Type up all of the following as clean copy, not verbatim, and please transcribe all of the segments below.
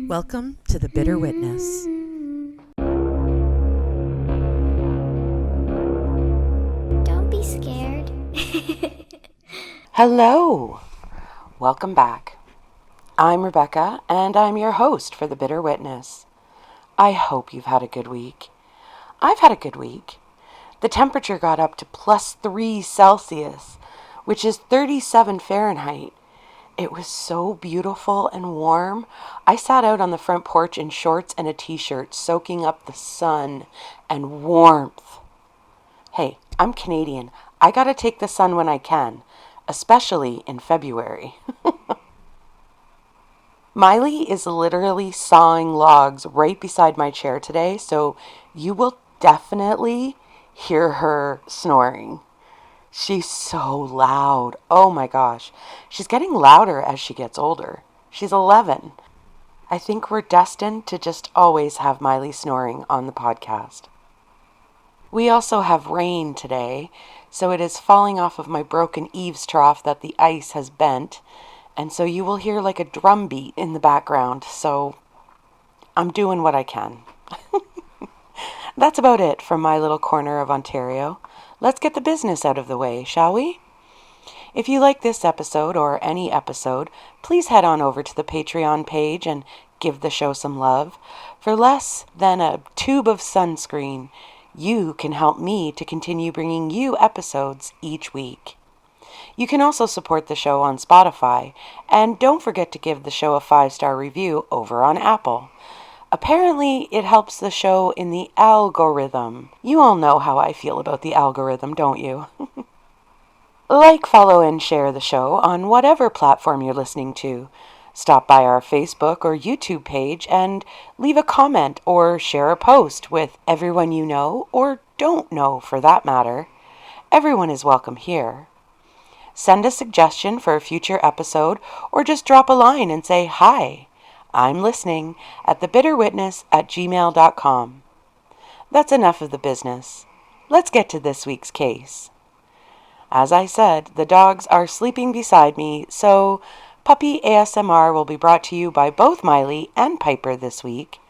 Welcome to The Bitter Witness. Don't be scared. Hello! Welcome back. I'm Rebecca, and I'm your host for The Bitter Witness. I hope you've had a good week. I've had a good week. The temperature got up to +3 Celsius, which is 37 Fahrenheit. It was so beautiful and warm. I sat out on the front porch in shorts and a t-shirt, soaking up the sun and warmth. Hey, I'm Canadian. I gotta take the sun when I can, especially in February. Miley is literally sawing logs right beside my chair today, so you will definitely hear her snoring. She's so loud. Oh my gosh. She's getting louder as she gets older. She's 11. I think we're destined to just always have Miley snoring on the podcast. We also have rain today, so it is falling off of my broken eaves trough that the ice has bent, and so you will hear like a drum beat in the background, so I'm doing what I can. That's about it from my little corner of Ontario. Let's get the business out of the way, shall we? If you like this episode or any episode, please head on over to the Patreon page and give the show some love. For less than a tube of sunscreen, you can help me to continue bringing you episodes each week. You can also support the show on Spotify, and don't forget to give the show a 5-star review over on Apple. Apparently, it helps the show in the algorithm. You all know how I feel about the algorithm, don't you? Like, follow, and share the show on whatever platform you're listening to. Stop by our Facebook or YouTube page and leave a comment or share a post with everyone you know or don't know for that matter. Everyone is welcome here. Send a suggestion for a future episode or just drop a line and say hi. I'm listening at thebitterwitness@gmail.com. That's enough of the business. Let's get to this week's case. As I said, the dogs are sleeping beside me, so puppy ASMR will be brought to you by both Miley and Piper this week.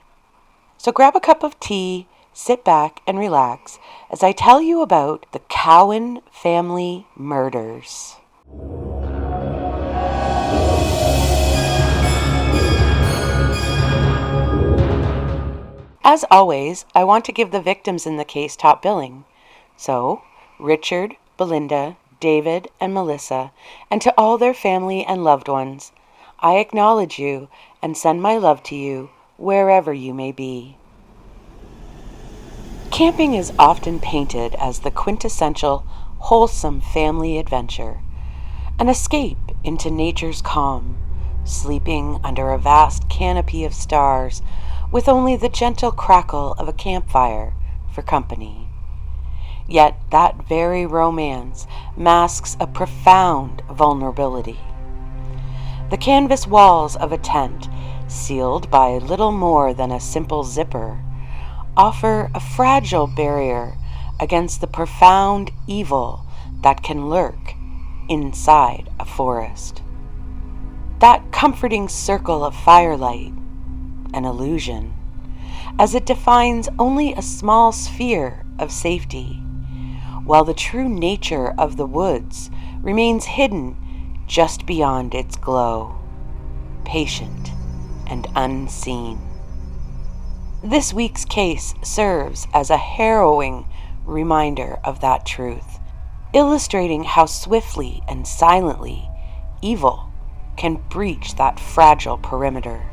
So grab a cup of tea, sit back, and relax as I tell you about the Cowden Family murders. As always, I want to give the victims in the case top billing. So, Richard, Belinda, David, and Melissa, and to all their family and loved ones, I acknowledge you and send my love to you wherever you may be. Camping is often painted as the quintessential, wholesome family adventure, an escape into nature's calm, sleeping under a vast canopy of stars with only the gentle crackle of a campfire for company. Yet that very romance masks a profound vulnerability. The canvas walls of a tent, sealed by little more than a simple zipper, offer a fragile barrier against the profound evil that can lurk inside a forest. That comforting circle of firelight, an illusion, as it defines only a small sphere of safety, while the true nature of the woods remains hidden just beyond its glow, patient and unseen. This week's case serves as a harrowing reminder of that truth, illustrating how swiftly and silently evil can breach that fragile perimeter.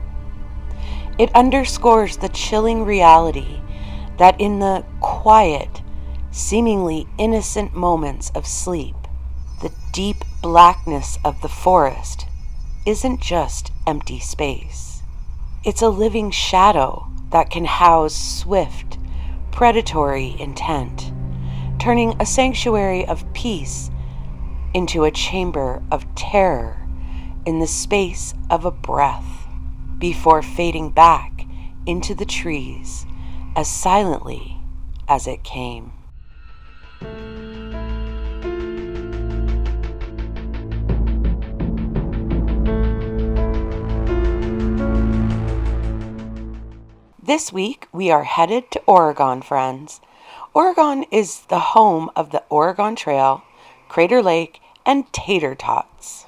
It underscores the chilling reality that in the quiet, seemingly innocent moments of sleep, the deep blackness of the forest isn't just empty space. It's a living shadow that can house swift, predatory intent, turning a sanctuary of peace into a chamber of terror in the space of a breath, before fading back into the trees as silently as it came. This week, we are headed to Oregon, friends. Oregon is the home of the Oregon Trail, Crater Lake, and tater tots.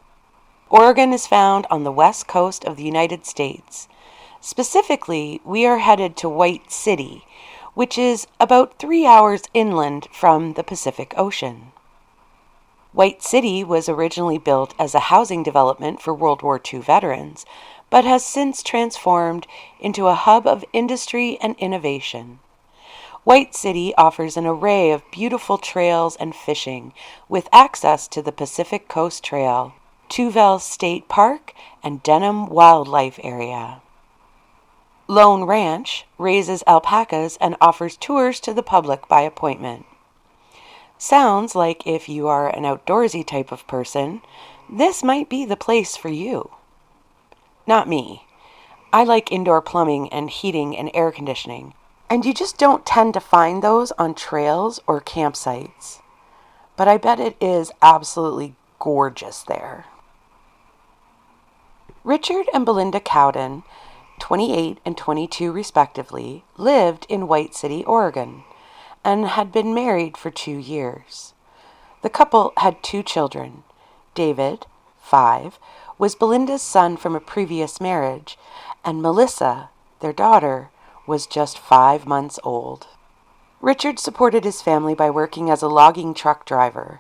Oregon is found on the west coast of the United States. Specifically, we are headed to White City, which is about 3 hours inland from the Pacific Ocean. White City was originally built as a housing development for World War II veterans, but has since transformed into a hub of industry and innovation. White City offers an array of beautiful trails and fishing, with access to the Pacific Coast Trail, Tuvell State Park, and Denham Wildlife Area. Lone Ranch raises alpacas and offers tours to the public by appointment. Sounds like if you are an outdoorsy type of person, this might be the place for you. Not me. I like indoor plumbing and heating and air conditioning, and you just don't tend to find those on trails or campsites. But I bet it is absolutely gorgeous there. Richard and Belinda Cowden, 28 and 22 respectively, lived in White City, Oregon, and had been married for 2 years. The couple had 2 children. David, 5, was Belinda's son from a previous marriage, and Melissa, their daughter, was just 5 months old. Richard supported his family by working as a logging truck driver.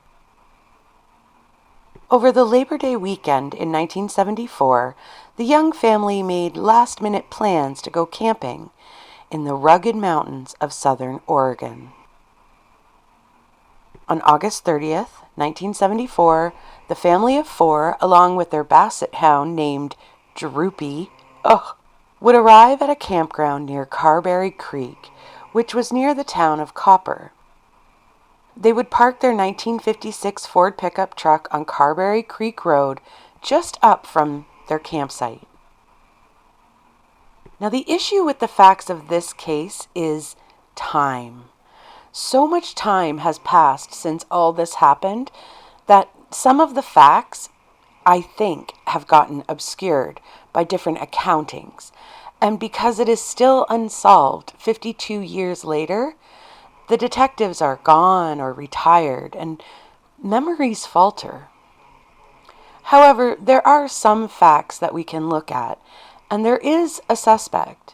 Over the Labor Day weekend in 1974, the young family made last-minute plans to go camping in the rugged mountains of southern Oregon. On August 30th, 1974, the family of 4, along with their basset hound named Droopy, would arrive at a campground near Carberry Creek, which was near the town of Copper. They would park their 1956 Ford pickup truck on Carberry Creek Road just up from their campsite. Now, the issue with the facts of this case is time. So much time has passed since all this happened that some of the facts, I think, have gotten obscured by different accountings. And because it is still unsolved 52 years later, the detectives are gone or retired, and memories falter. However, there are some facts that we can look at, and there is a suspect,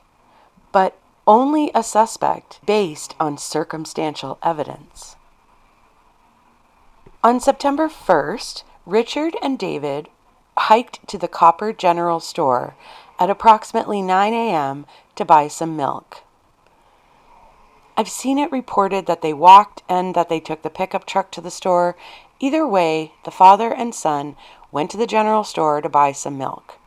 but only a suspect based on circumstantial evidence. On September 1st, Richard and David hiked to the Copper General Store at approximately 9 a.m. to buy some milk. I've seen it reported that they walked and that they took the pickup truck to the store. Either way, the father and son went to the general store to buy some milk.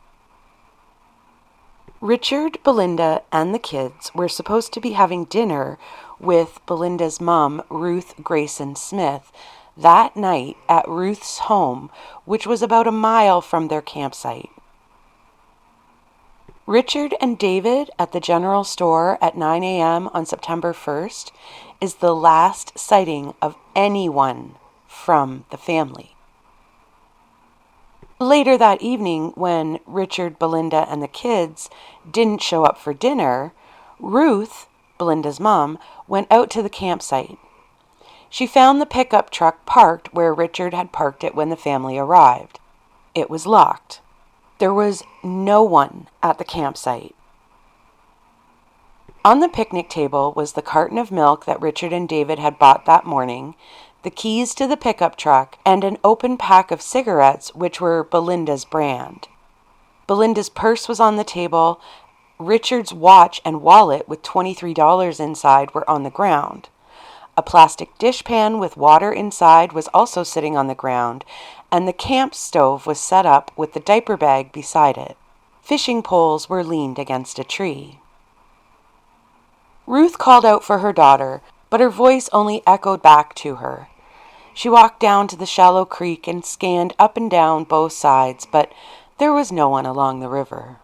Richard, Belinda, and the kids were supposed to be having dinner with Belinda's mom, Ruth Grayson Smith, that night at Ruth's home, which was about a mile from their campsite. Richard and David at the general store at 9 a.m. on September 1st is the last sighting of anyone from the family. Later that evening, when Richard, Belinda, and the kids didn't show up for dinner, Ruth, Belinda's mom, went out to the campsite. She found the pickup truck parked where Richard had parked it when the family arrived. It was locked. There was no one at the campsite. On the picnic table was the carton of milk that Richard and David had bought that morning, the keys to the pickup truck, and an open pack of cigarettes, which were Belinda's brand. Belinda's purse was on the table. Richard's watch and wallet with $23 inside were on the ground. A plastic dishpan with water inside was also sitting on the ground, and the camp stove was set up with the diaper bag beside it. Fishing poles were leaned against a tree. Ruth called out for her daughter, but her voice only echoed back to her. She walked down to the shallow creek and scanned up and down both sides, but there was no one along the river.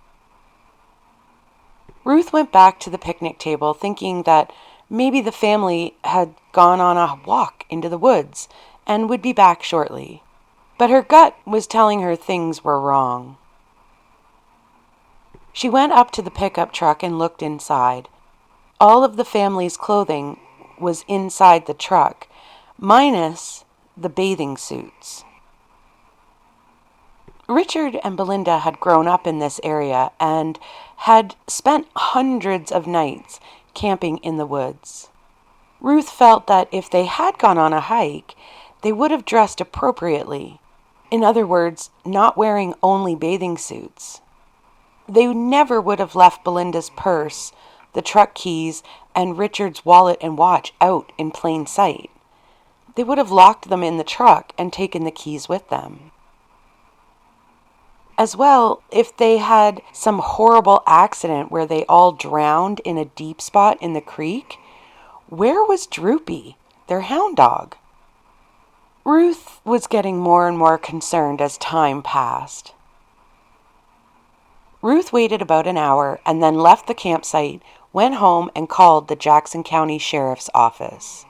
Ruth went back to the picnic table, thinking that maybe the family had gone on a walk into the woods and would be back shortly. But her gut was telling her things were wrong. She went up to the pickup truck and looked inside. all of the family's clothing was inside the truck, minus the bathing suits. Richard and Belinda had grown up in this area and had spent hundreds of nights camping in the woods. Ruth felt that if they had gone on a hike, they would have dressed appropriately. In other words, not wearing only bathing suits. They never would have left Belinda's purse, the truck keys, and Richard's wallet and watch out in plain sight. They would have locked them in the truck and taken the keys with them. As well, if they had some horrible accident where they all drowned in a deep spot in the creek, where was Droopy, their hound dog? Ruth was getting more and more concerned as time passed. Ruth waited about an hour and then left the campsite, went home, and called the Jackson County Sheriff's Office.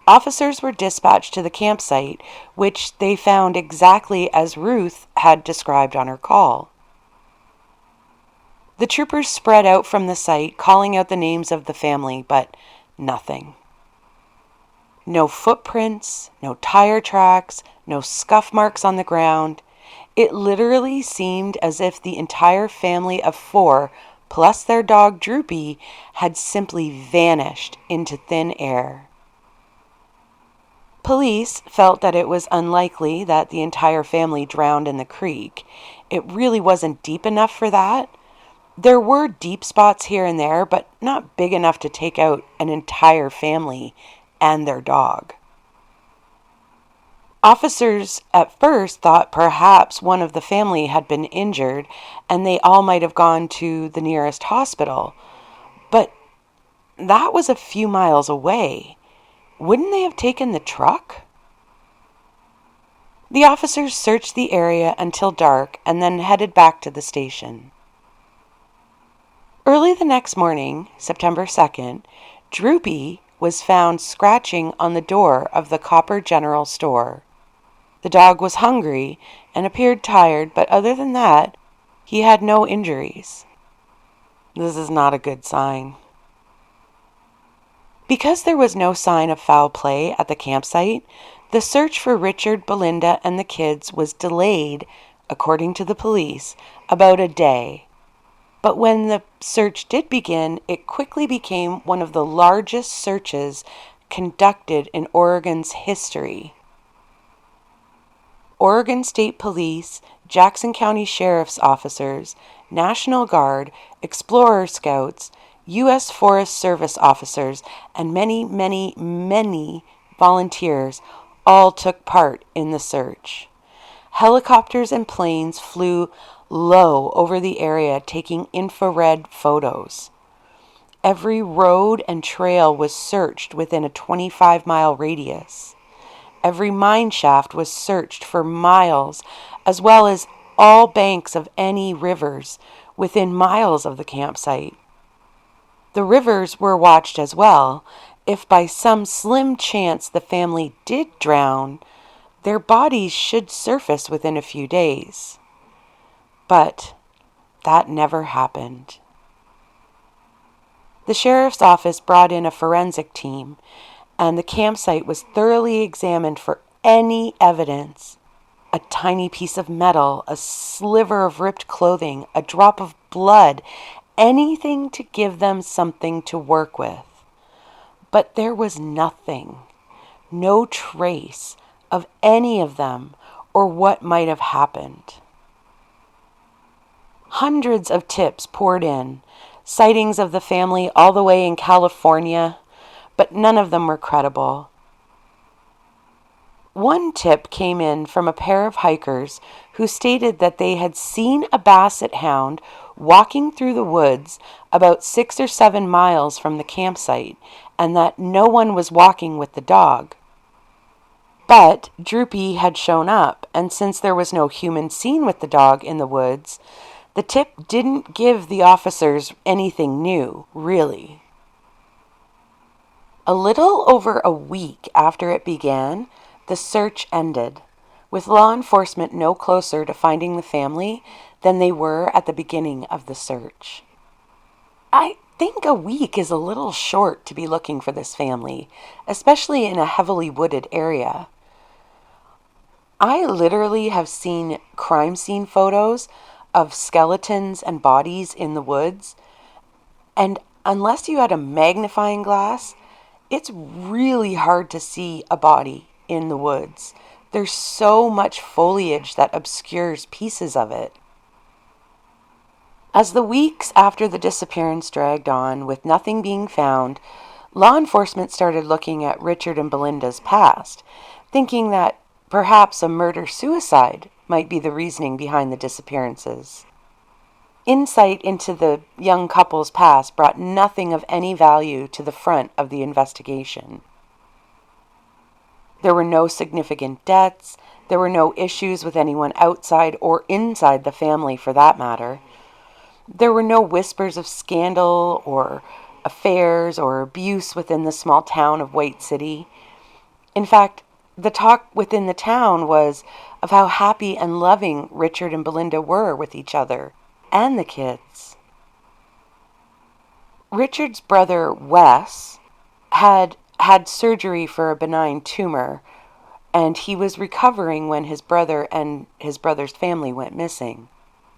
Officers were dispatched to the campsite, which they found exactly as Ruth had described on her call. The troopers spread out from the site, calling out the names of the family, but nothing. No footprints, no tire tracks, no scuff marks on the ground. It literally seemed as if the entire family of 4, plus their dog Droopy, had simply vanished into thin air. Police felt that it was unlikely that the entire family drowned in the creek. It really wasn't deep enough for that. There were deep spots here and there, but not big enough to take out an entire family and their dog. Officers at first thought perhaps one of the family had been injured and they all might have gone to the nearest hospital. But that was a few miles away. Wouldn't they have taken the truck? The officers searched the area until dark and then headed back to the station. Early the next morning, September 2nd, Droopy was found scratching on the door of the Copper General Store. The dog was hungry and appeared tired, but other than that, he had no injuries. This is not a good sign. Because there was no sign of foul play at the campsite, the search for Richard, Belinda, and the kids was delayed, according to the police, about a day. But when the search did begin, it quickly became one of the largest searches conducted in Oregon's history. Oregon State Police, Jackson County Sheriff's officers, National Guard, Explorer Scouts, U.S. Forest Service officers, and many, many, many volunteers all took part in the search. Helicopters and planes flew low over the area, taking infrared photos. Every road and trail was searched within a 25-mile radius. Every mine shaft was searched for miles, as well as all banks of any rivers within miles of the campsite. The rivers were watched as well. If by some slim chance the family did drown, their bodies should surface within a few days. But that never happened. The sheriff's office brought in a forensic team, and the campsite was thoroughly examined for any evidence. A tiny piece of metal, a sliver of ripped clothing, a drop of blood, anything to give them something to work with. But there was nothing, no trace of any of them or what might have happened. Hundreds of tips poured in, sightings of the family all the way in California, but none of them were credible. One tip came in from a pair of hikers who stated that they had seen a basset hound walking through the woods about 6 or 7 miles from the campsite, and that no one was walking with the dog. But Droopy had shown up, and since there was no human seen with the dog in the woods, the tip didn't give the officers anything new, really. A little over a week after it began, the search ended, with law enforcement no closer to finding the family than they were at the beginning of the search. think a week is a little short to be looking for this family, especially in a heavily wooded area. I literally have seen crime scene photos of skeletons and bodies in the woods, and unless you had a magnifying glass, it's really hard to see a body in the woods. There's so much foliage that obscures pieces of it. As the weeks after the disappearance dragged on with nothing being found, law enforcement started looking at Richard and Belinda's past, thinking that perhaps a murder-suicide might be the reasoning behind the disappearances. Insight into the young couple's past brought nothing of any value to the front of the investigation. There were no significant debts. There were no issues with anyone outside or inside the family, for that matter. There were no whispers of scandal or affairs or abuse within the small town of White City. In fact, the talk within the town was of how happy and loving Richard and Belinda were with each other and the kids. Richard's brother, Wes, had surgery for a benign tumor, and he was recovering when his brother and his brother's family went missing.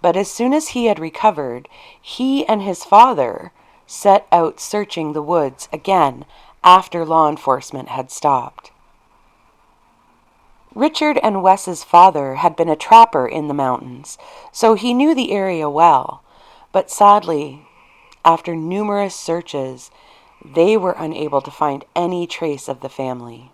But as soon as he had recovered, he and his father set out searching the woods again after law enforcement had stopped. Richard and Wes's father had been a trapper in the mountains, so he knew the area well, but sadly, after numerous searches, they were unable to find any trace of the family.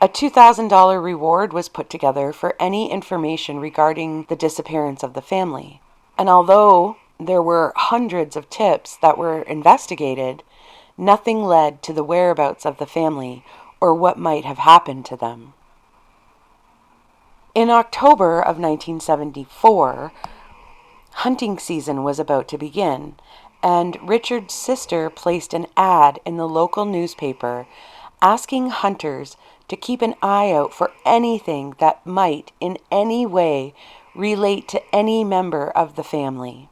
A $2,000 reward was put together for any information regarding the disappearance of the family, and although there were hundreds of tips that were investigated, nothing led to the whereabouts of the family or what might have happened to them. In October of 1974, hunting season was about to begin, and Richard's sister placed an ad in the local newspaper asking hunters to keep an eye out for anything that might in any way relate to any member of the family.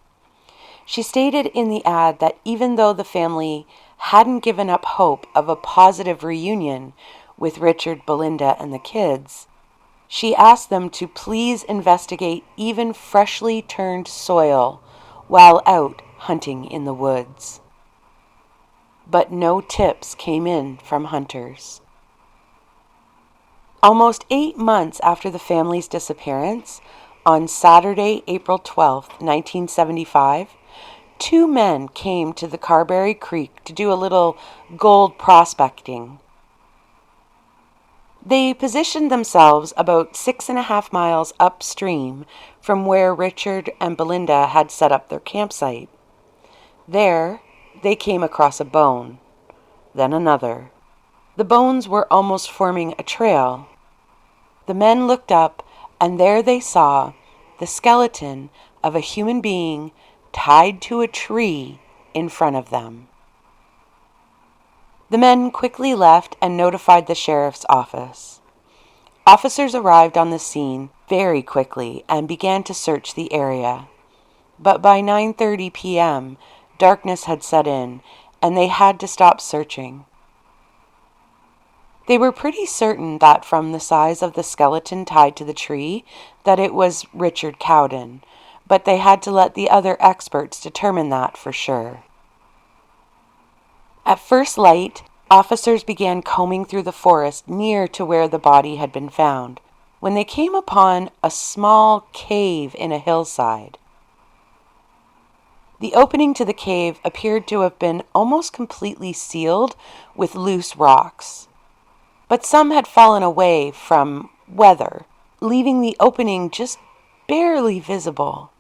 She stated in the ad that even though the family hadn't given up hope of a positive reunion with Richard, Belinda, and the kids, she asked them to please investigate even freshly turned soil while out hunting in the woods. But no tips came in from hunters. Almost 8 months after the family's disappearance, on Saturday, April 12, 1975, 2 men came to the Carberry Creek to do a little gold prospecting. They positioned themselves about 6.5 miles upstream from where Richard and Belinda had set up their campsite. There, they came across a bone, then another. The bones were almost forming a trail. The men looked up, and there they saw the skeleton of a human being tied to a tree in front of them. The men quickly left and notified the sheriff's office. Officers arrived on the scene very quickly and began to search the area. But by 9:30 p.m., darkness had set in, and they had to stop searching. They were pretty certain that from the size of the skeleton tied to the tree, that it was Richard Cowden, but they had to let the other experts determine that for sure. At first light, officers began combing through the forest near to where the body had been found, when they came upon a small cave in a hillside. The opening to the cave appeared to have been almost completely sealed with loose rocks, but some had fallen away from weather, leaving the opening just barely visible.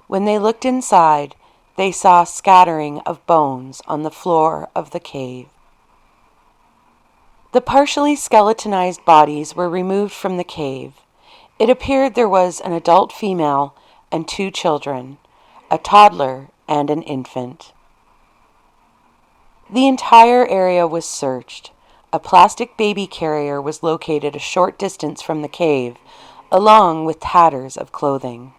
When they looked inside, they saw a scattering of bones on the floor of the cave. The partially skeletonized bodies were removed from the cave. It appeared there was an adult female and 2 children, a toddler and an infant. The entire area was searched. A plastic baby carrier was located a short distance from the cave, along with tatters of clothing.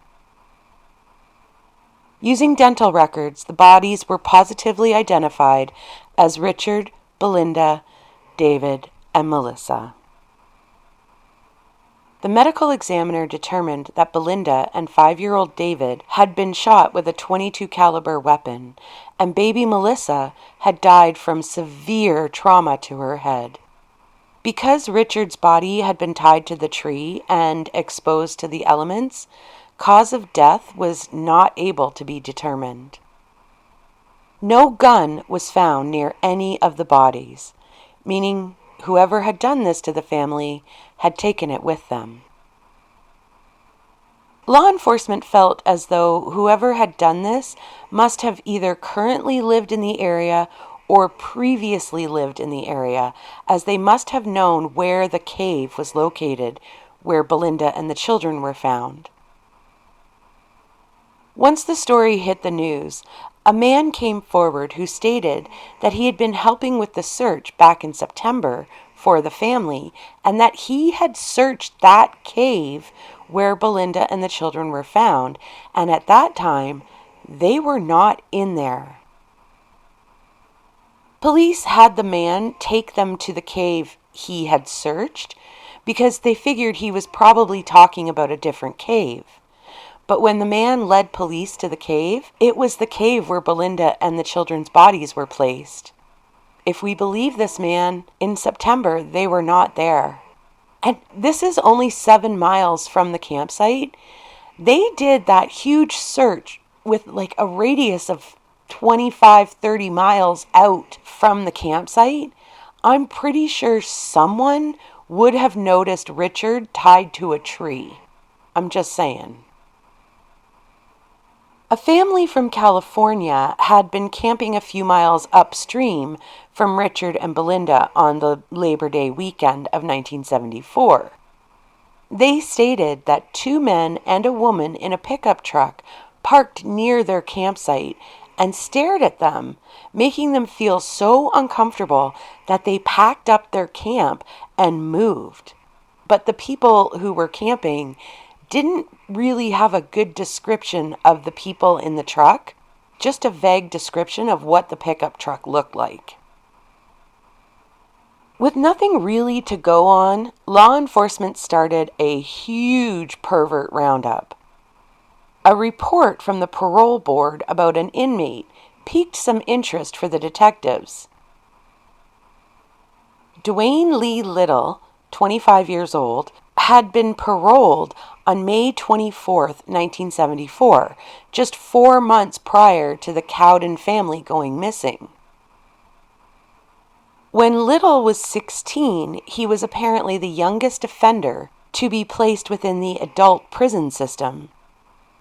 Using dental records, the bodies were positively identified as Richard, Belinda, David, and Melissa. The medical examiner determined that Belinda and 5-year-old David had been shot with a .22 caliber weapon, and baby Melissa had died from severe trauma to her head. Because Richard's body had been tied to the tree and exposed to the elements, cause of death was not able to be determined. No gun was found near any of the bodies, meaning whoever had done this to the family had taken it with them. Law enforcement felt as though whoever had done this must have either currently lived in the area or previously lived in the area, as they must have known where the cave was located, where Belinda and the children were found. Once the story hit the news, a man came forward who stated that he had been helping with the search back in September for the family, and that he had searched that cave where Belinda and the children were found, and at that time, they were not in there. Police had the man take them to the cave he had searched because they figured he was probably talking about a different cave. But when the man led police to the cave, it was the cave where Belinda and the children's bodies were placed. If we believe this man, in September they were not there. And this is only 7 miles from the campsite. They did that huge search with like a radius of 25-30 miles out from the campsite. I'm pretty sure someone would have noticed Richard tied to a tree. I'm just saying. A family from California had been camping a few miles upstream from Richard and Belinda on the Labor Day weekend of 1974. They stated that 2 men and a woman in a pickup truck parked near their campsite and stared at them, making them feel so uncomfortable that they packed up their camp and moved. But the people who were camping didn't really have a good description of the people in the truck, just a vague description of what the pickup truck looked like. With nothing really to go on, law enforcement started a huge pervert roundup. A report from the parole board about an inmate piqued some interest for the detectives. Dwayne Lee Little, 25 years old, had been paroled on May 24, 1974, just 4 months prior to the Cowden family going missing. When Little was 16, he was apparently the youngest offender to be placed within the adult prison system.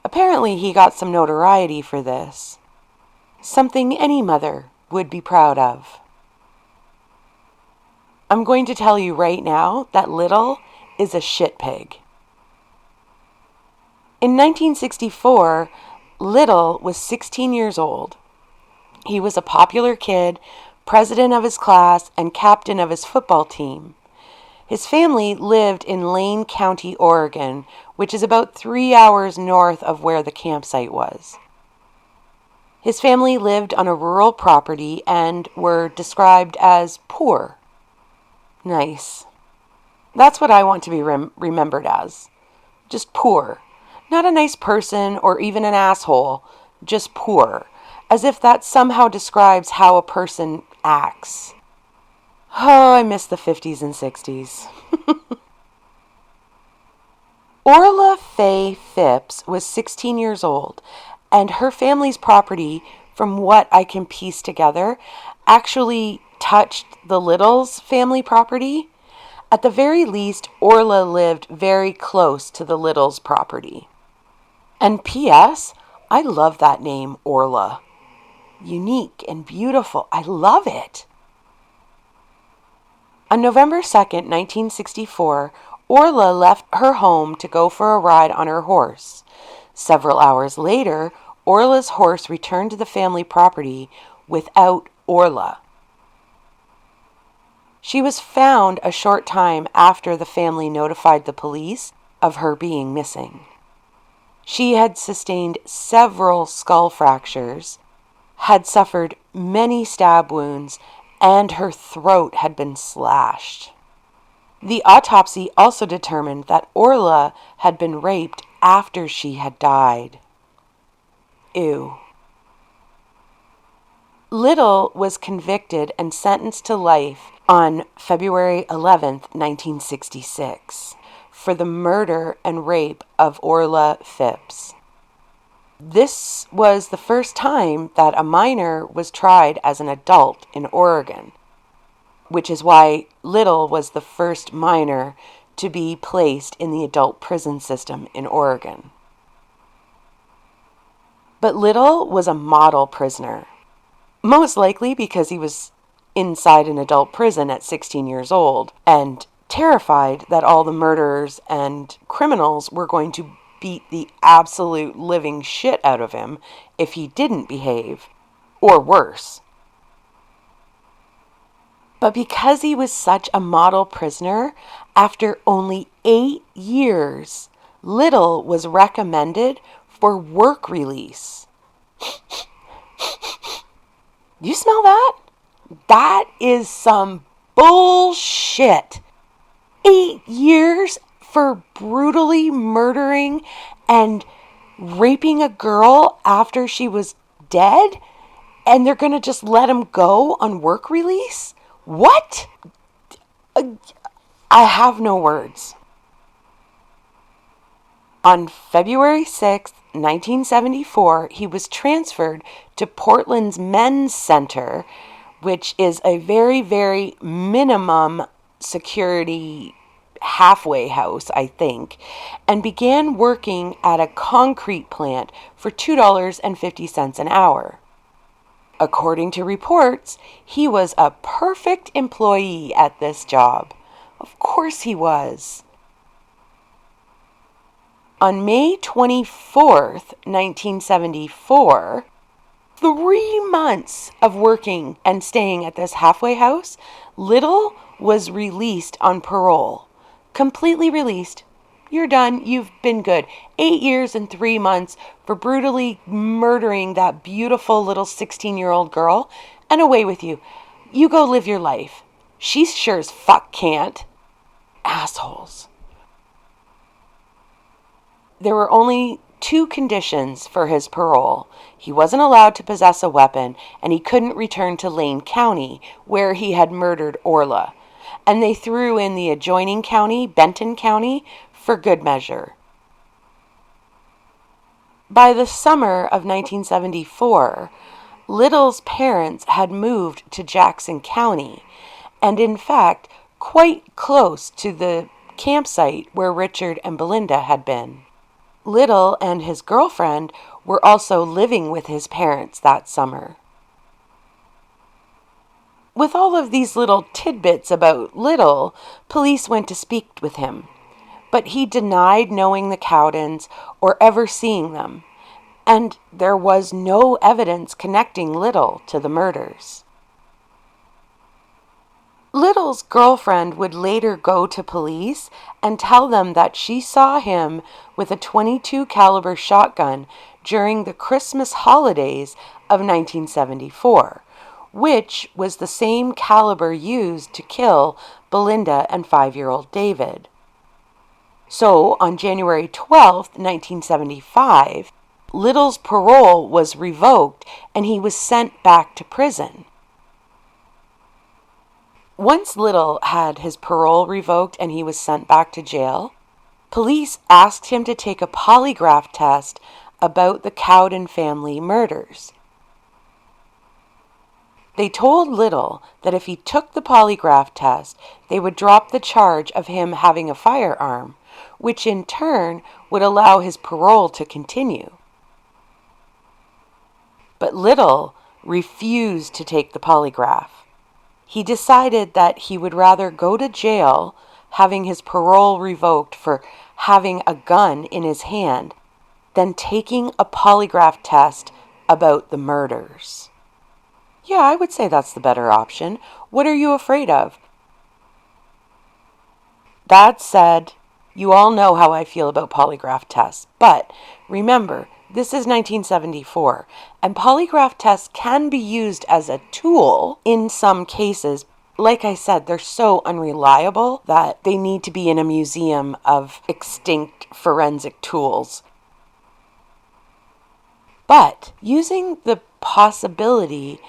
Apparently, he got some notoriety for this, something any mother would be proud of. I'm going to tell you right now that Little is a shit pig. In 1964, Little was 16 years old. He was a popular kid, president of his class, and captain of his football team. His family lived in Lane County, Oregon, which is about 3 hours north of where the campsite was. His family lived on a rural property and were described as poor. Nice. That's what I want to be remembered as. Just poor. Not a nice person or even an asshole, just poor. As if that somehow describes how a person acts. Oh, I miss the 50s and 60s. Orla Faye Phipps was 16 years old, and her family's property, from what I can piece together, actually touched the Littles' family property. At the very least, Orla lived very close to the Littles' property. And P.S., I love that name, Orla. Unique and beautiful. I love it. On November 2nd, 1964, Orla left her home to go for a ride on her horse. Several hours later, Orla's horse returned to the family property without Orla. She was found a short time after the family notified the police of her being missing. She had sustained several skull fractures, had suffered many stab wounds, and her throat had been slashed. The autopsy also determined that Orla had been raped after she had died. Ew. Little was convicted and sentenced to life on February 11th, 1966, for the murder and rape of Orla Phipps. This was the first time that a minor was tried as an adult in Oregon, which is why Little was the first minor to be placed in the adult prison system in Oregon. But Little was a model prisoner, most likely because he was inside an adult prison at 16 years old and terrified that all the murderers and criminals were going to beat the absolute living shit out of him if he didn't behave, or worse. But because he was such a model prisoner, after only 8 years, Little was recommended for work release. You smell that? That is some bullshit. 8 years for brutally murdering and raping a girl after she was dead? And they're going to just let him go on work release? What? I have no words. On February 6th, 1974, he was transferred to Portland's Men's Center, which is a very, very minimum security halfway house, I think, and began working at a concrete plant for $2.50 an hour. According to reports, he was a perfect employee at this job. Of course he was. On May 24th, 1974, 3 months of working and staying at this halfway house, Little was released on parole. Completely released. You're done. You've been good. 8 years and 3 months for brutally murdering that beautiful little 16-year-old girl, and away with you. You go live your life. She sure as fuck can't. Assholes. There were only 2 conditions for his parole. He wasn't allowed to possess a weapon, and he couldn't return to Lane County, where he had murdered Orla. And they threw in the adjoining county, Benton County, for good measure. By the summer of 1974, Little's parents had moved to Jackson County, and in fact, quite close to the campsite where Richard and Belinda had been. Little and his girlfriend were also living with his parents that summer. With all of these little tidbits about Little, police went to speak with him, but he denied knowing the Cowdens or ever seeing them, and there was no evidence connecting Little to the murders. Little's girlfriend would later go to police and tell them that she saw him with a .22 caliber shotgun during the Christmas holidays of 1974, which was the same caliber used to kill Belinda and 5-year-old David. So, on January 12, 1975, Little's parole was revoked and he was sent back to prison. Once Little had his parole revoked and he was sent back to jail, police asked him to take a polygraph test about the Cowden family murders. They told Little that if he took the polygraph test, they would drop the charge of him having a firearm, which in turn would allow his parole to continue. But Little refused to take the polygraph. He decided that he would rather go to jail, having his parole revoked for having a gun in his hand, than taking a polygraph test about the murders. Yeah, I would say that's the better option. What are you afraid of? That said, You all know how I feel about polygraph tests, but remember, this is 1974, and polygraph tests can be used as a tool in some cases. Like I said, they're so unreliable that they need to be in a museum of extinct forensic tools. But using the possibility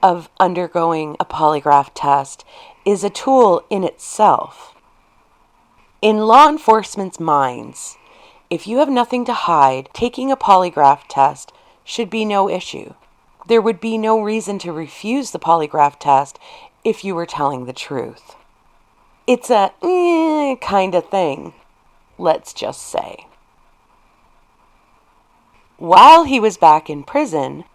of undergoing a polygraph test is a tool in itself. In law enforcement's minds, if you have nothing to hide, taking a polygraph test should be no issue. There would be no reason to refuse the polygraph test if you were telling the truth. It's a kind of thing, let's just say. While he was back in prison,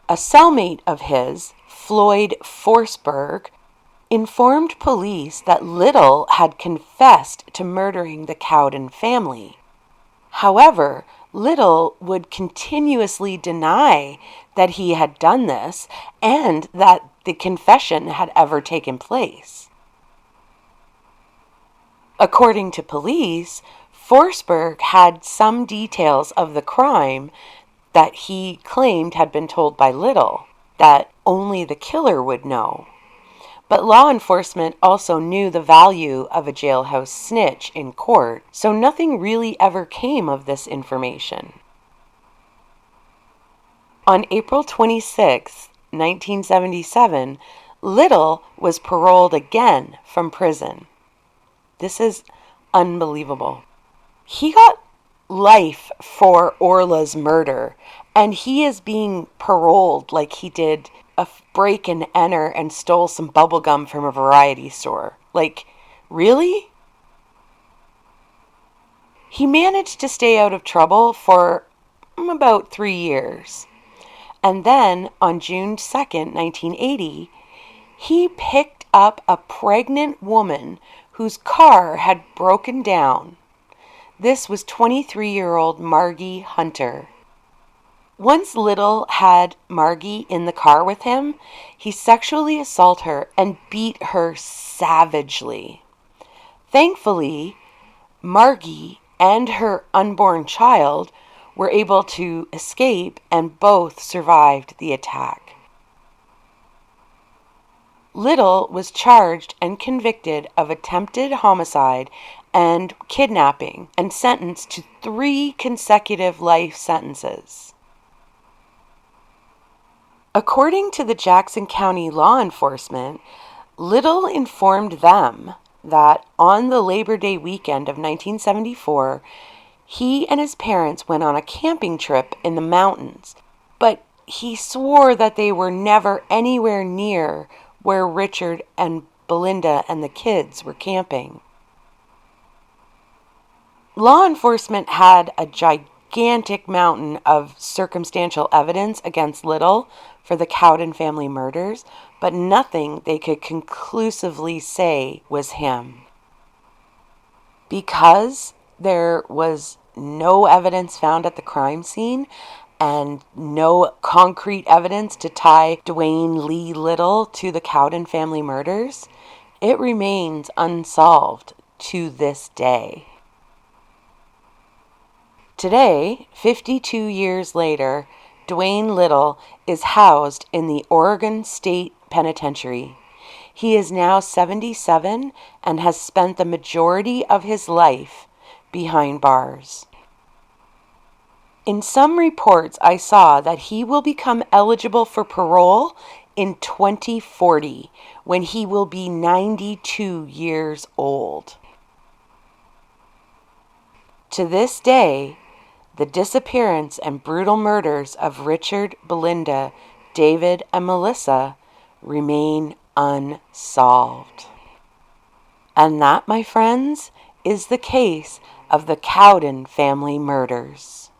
a cellmate of his, Floyd Forsberg, informed police that Little had confessed to murdering the Cowden family. However, Little would continuously deny that he had done this and that the confession had ever taken place. According to police, Forsberg had some details of the crime that he claimed had been told by Little, that only the killer would know. But law enforcement also knew the value of a jailhouse snitch in court, so nothing really ever came of this information. On April 26, 1977, Little was paroled again from prison. This is unbelievable. He got life for Orla's murder, and he is being paroled like he did a break and enter and stole some bubble gum from a variety store. Like, really? He managed to stay out of trouble for about 3 years. And then, on June 2nd, 1980, he picked up a pregnant woman whose car had broken down. This was 23-year-old Margie Hunter. Once Little had Margie in the car with him, he sexually assaulted her and beat her savagely. Thankfully, Margie and her unborn child were able to escape and both survived the attack. Little was charged and convicted of attempted homicide and kidnapping and sentenced to 3 consecutive life sentences. According to the Jackson County law enforcement, Little informed them that on the Labor Day weekend of 1974, he and his parents went on a camping trip in the mountains, but he swore that they were never anywhere near where Richard and Belinda and the kids were camping. Law enforcement had a gigantic mountain of circumstantial evidence against Little for the Cowden family murders, but nothing they could conclusively say was him. Because there was no evidence found at the crime scene and no concrete evidence to tie Dwayne Lee Little to the Cowden family murders, it remains unsolved to this day. Today, 52 years later, Dwayne Little is housed in the Oregon State Penitentiary. He is now 77 and has spent the majority of his life behind bars. In some reports, I saw that he will become eligible for parole in 2040, when he will be 92 years old. To this day, the disappearance and brutal murders of Richard, Belinda, David, and Melissa remain unsolved. And that, my friends, is the case of the Cowden family murders.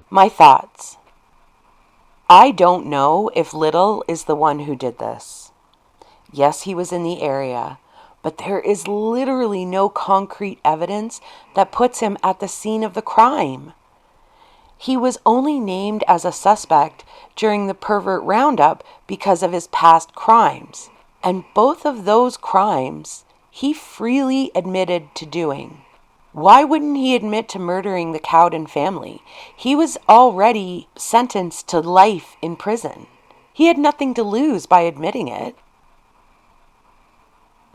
My thoughts. I don't know if Little is the one who did this. Yes, he was in the area, but there is literally no concrete evidence that puts him at the scene of the crime. He was only named as a suspect during the pervert roundup because of his past crimes, and both of those crimes he freely admitted to doing. Why wouldn't he admit to murdering the Cowden family? He was already sentenced to life in prison. He had nothing to lose by admitting it.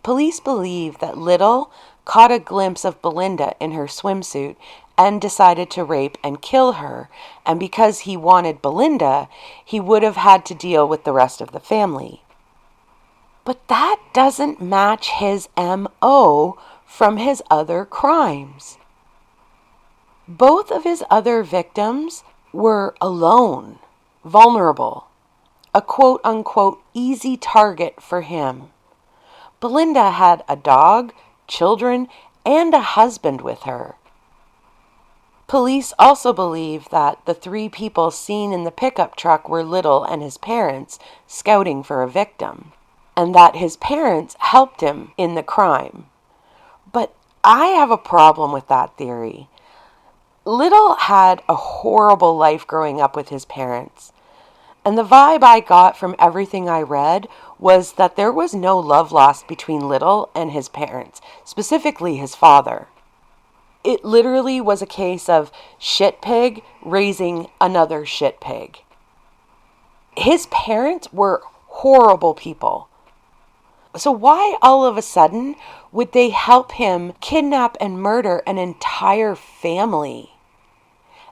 Police believe that Little caught a glimpse of Belinda in her swimsuit and decided to rape and kill her, and because he wanted Belinda, he would have had to deal with the rest of the family. But that doesn't match his M.O. from his other crimes. Both of his other victims were alone, vulnerable, a quote-unquote easy target for him. Belinda had a dog, children, and a husband with her. Police also believe that the 3 people seen in the pickup truck were Little and his parents scouting for a victim, and that his parents helped him in the crime. But I have a problem with that theory. Little had a horrible life growing up with his parents. And the vibe I got from everything I read was that there was no love lost between Little and his parents, specifically his father. It literally was a case of shit pig raising another shit pig. His parents were horrible people. So why all of a sudden would they help him kidnap and murder an entire family?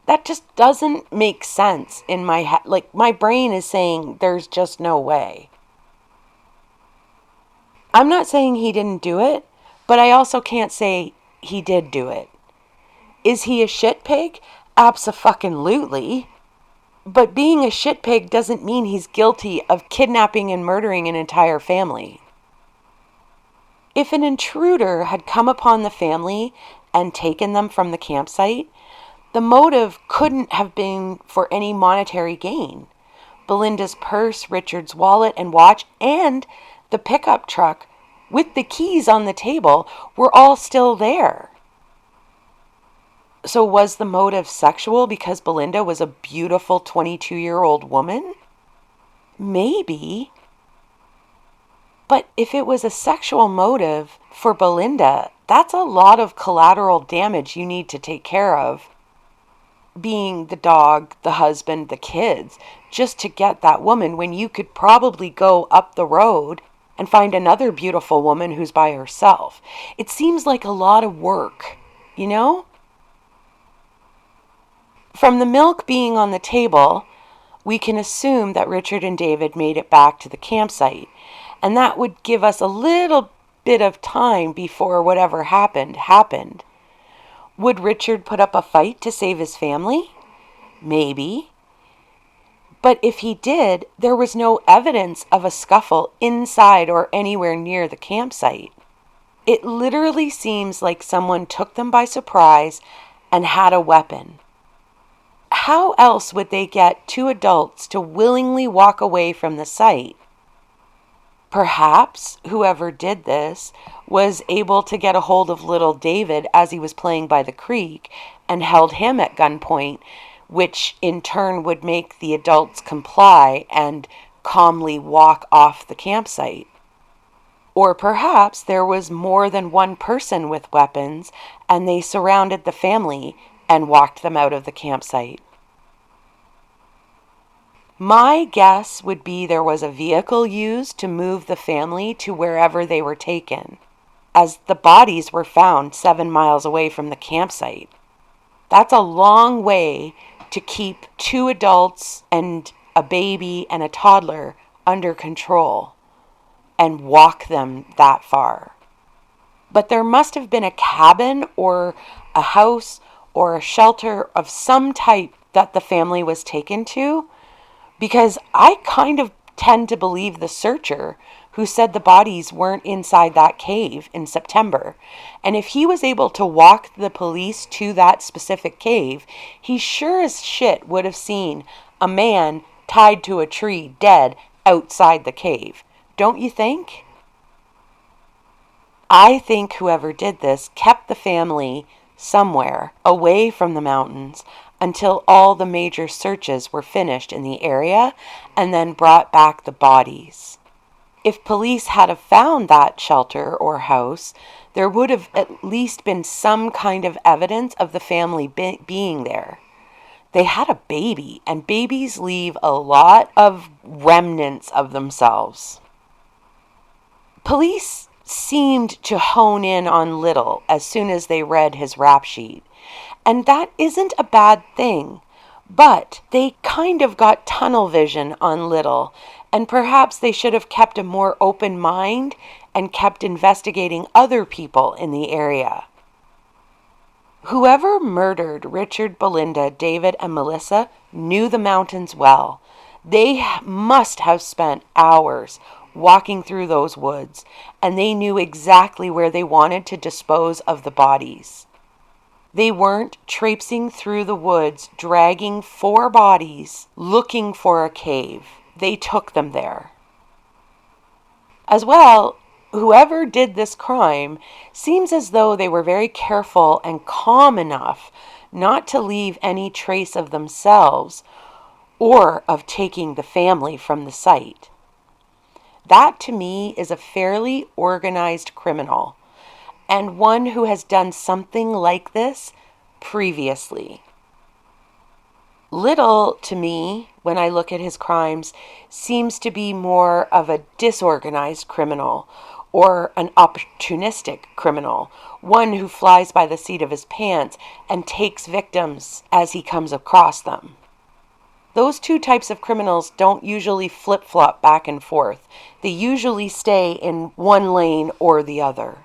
That just doesn't make sense in my head. Like, my brain is saying there's just no way. I'm not saying he didn't do it, but I also can't say he did do it. Is he a shit pig? Abso-fucking-lutely. But being a shit pig doesn't mean he's guilty of kidnapping and murdering an entire family. If an intruder had come upon the family and taken them from the campsite, the motive couldn't have been for any monetary gain. Belinda's purse, Richard's wallet and watch, and the pickup truck with the keys on the table were all still there. So was the motive sexual because Belinda was a beautiful 22-year-old woman? Maybe. But if it was a sexual motive for Belinda, that's a lot of collateral damage you need to take care of. Being the dog, the husband, the kids, just to get that woman when you could probably go up the road and find another beautiful woman who's by herself. It seems like a lot of work, you know? From the milk being on the table, we can assume that Richard and David made it back to the campsite, and that would give us a little bit of time before whatever happened. Would Richard put up a fight to save his family? Maybe. But if he did, there was no evidence of a scuffle inside or anywhere near the campsite. It literally seems like someone took them by surprise and had a weapon. How else would they get 2 adults to willingly walk away from the site? Perhaps whoever did this was able to get a hold of little David as he was playing by the creek and held him at gunpoint, which in turn would make the adults comply and calmly walk off the campsite. Or perhaps there was more than one person with weapons and they surrounded the family and walked them out of the campsite. My guess would be there was a vehicle used to move the family to wherever they were taken, as the bodies were found 7 miles away from the campsite. That's a long way to keep 2 adults and a baby and a toddler under control and walk them that far. But there must have been a cabin or a house or a shelter of some type that the family was taken to, because I kind of tend to believe the searcher who said the bodies weren't inside that cave in September. And if he was able to walk the police to that specific cave, he sure as shit would have seen a man tied to a tree dead outside the cave. Don't you think? I think whoever did this kept the family somewhere away from the mountains until all the major searches were finished in the area and then brought back the bodies. If police had have found that shelter or house, there would have at least been some kind of evidence of the family being there. They had a baby, and babies leave a lot of remnants of themselves. Police seemed to hone in on Little as soon as they read his rap sheet. And that isn't a bad thing, but they kind of got tunnel vision on Little, and perhaps they should have kept a more open mind and kept investigating other people in the area. Whoever murdered Richard, Belinda, David, and Melissa knew the mountains well. They must have spent hours walking through those woods, and they knew exactly where they wanted to dispose of the bodies. They weren't traipsing through the woods, dragging 4 bodies, looking for a cave. They took them there. As well, whoever did this crime seems as though they were very careful and calm enough not to leave any trace of themselves or of taking the family from the site. That, to me, is a fairly organized criminal, and one who has done something like this previously. Little, to me, when I look at his crimes, seems to be more of a disorganized criminal or an opportunistic criminal, one who flies by the seat of his pants and takes victims as he comes across them. Those two types of criminals don't usually flip-flop back and forth. They usually stay in one lane or the other.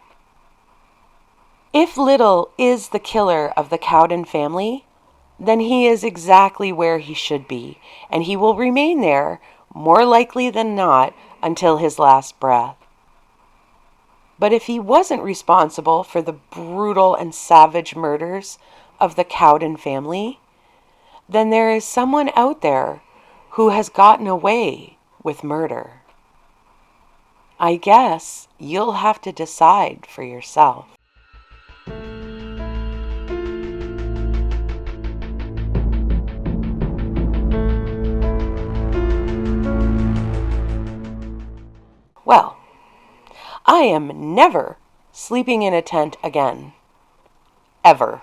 If Little is the killer of the Cowden family, then he is exactly where he should be, and he will remain there, more likely than not, until his last breath. But if he wasn't responsible for the brutal and savage murders of the Cowden family, then there is someone out there who has gotten away with murder. I guess you'll have to decide for yourself. Well, I am never sleeping in a tent again. Ever.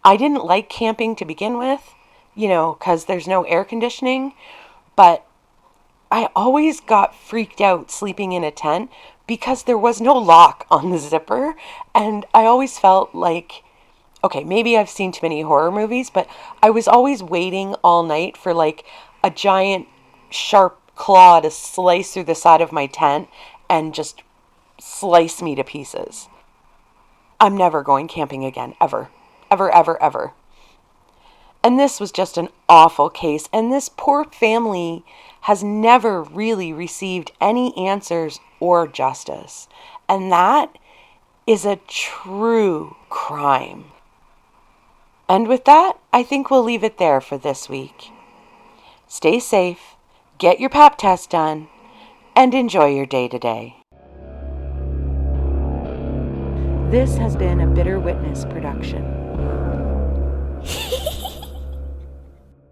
I didn't like camping to begin with, because there's no air conditioning, but I always got freaked out sleeping in a tent because there was no lock on the zipper, and I always felt like, okay, maybe I've seen too many horror movies, but I was always waiting all night for like a giant sharp claw to slice through the side of my tent and just slice me to pieces. I'm never going camping again, ever. Ever, ever, ever. And this was just an awful case, and this poor family has never really received any answers or justice. And that is a true crime. And with that, I think we'll leave it there for this week. Stay safe, get your pap test done, and enjoy your day today. This has been a Bitter Witness production.